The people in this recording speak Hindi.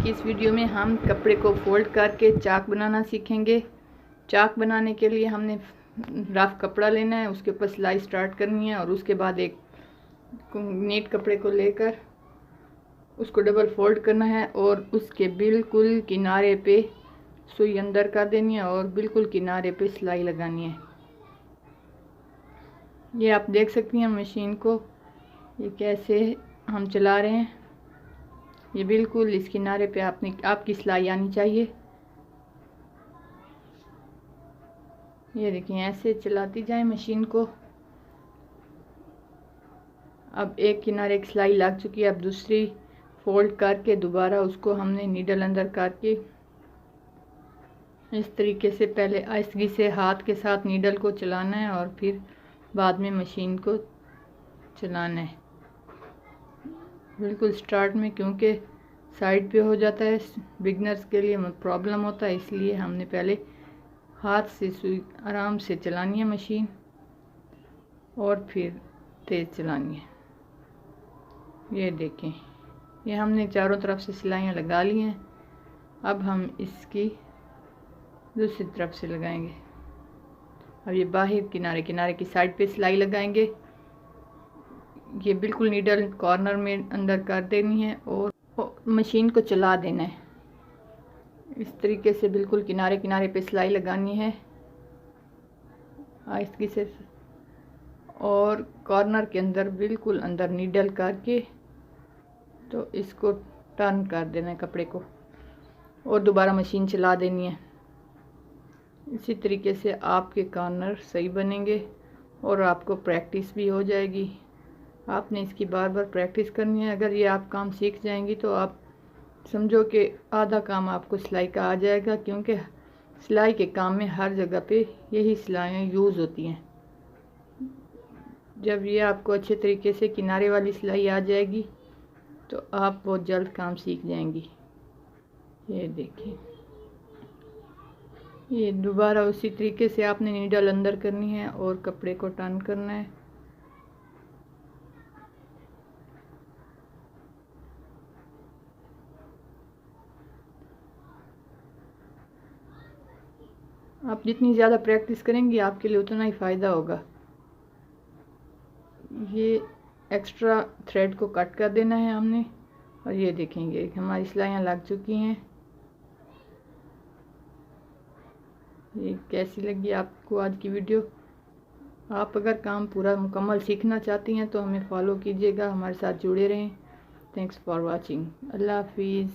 की इस वीडियो में हम कपड़े को फोल्ड करके चाक बनाना सीखेंगे। चाक बनाने के लिए हमने रफ कपड़ा लेना है, उसके ऊपर सिलाई स्टार्ट करनी है और उसके बाद एक नीट कपड़े को लेकर उसको डबल फोल्ड करना है और उसके बिल्कुल किनारे पे सुई अंदर कर देनी है और बिल्कुल किनारे पे सिलाई लगानी है। ये आप देख सकती हैं मशीन को, ये कैसे हम चला रहे हैं। ये बिल्कुल इस किनारे पे आपकी सिलाई आनी चाहिए। ये देखिए ऐसे चलाती जाए मशीन को। अब एक किनारे की सिलाई लग चुकी है, अब दूसरी फोल्ड करके दोबारा उसको हमने नीडल अंदर करके इस तरीके से पहले आहिस्ते से हाथ के साथ नीडल को चलाना है और फिर बाद में मशीन को चलाना है। बिल्कुल स्टार्ट में क्योंकि साइड पे हो जाता है, बिगनर्स के लिए प्रॉब्लम होता है, इसलिए हमने पहले हाथ से सुई आराम से चलानी है मशीन और फिर तेज़ चलानी है। ये देखें, ये हमने चारों तरफ से सिलाइयाँ लगा ली हैं। अब हम इसकी दूसरी तरफ से लगाएंगे। अब ये बाहर किनारे की साइड पे सिलाई लगाएंगे। ये बिल्कुल नीडल कॉर्नर में अंदर कर देनी है और मशीन को चला देना है। इस तरीके से बिल्कुल किनारे पे सिलाई लगानी है आहिस्ते से और कॉर्नर के अंदर बिल्कुल अंदर नीडल करके तो इसको टर्न कर देना है कपड़े को और दोबारा मशीन चला देनी है। इसी तरीके से आपके कॉर्नर सही बनेंगे और आपको प्रैक्टिस भी हो जाएगी। आपने इसकी बार बार प्रैक्टिस करनी है। अगर ये आप काम सीख जाएंगी तो आप समझो कि आधा काम आपको सिलाई का आ जाएगा, क्योंकि सिलाई के काम में हर जगह पे यही सिलाइयाँ यूज़ होती हैं। जब ये आपको अच्छे तरीके से किनारे वाली सिलाई आ जाएगी तो आप बहुत जल्द काम सीख जाएंगी। ये देखिए, ये दोबारा उसी तरीके से आपने नीडल अंदर करनी है और कपड़े को टर्न करना है। आप जितनी ज़्यादा प्रैक्टिस करेंगी आपके लिए उतना ही फ़ायदा होगा। ये एक्स्ट्रा थ्रेड को कट कर देना है हमने और ये देखेंगे हमारी सिलाइयाँ लग चुकी हैं। ये कैसी लगी आपको आज की वीडियो? आप अगर काम पूरा मुकम्मल सीखना चाहती हैं तो हमें फॉलो कीजिएगा, हमारे साथ जुड़े रहें। Thanks for watching. अल्लाह हाफिज़।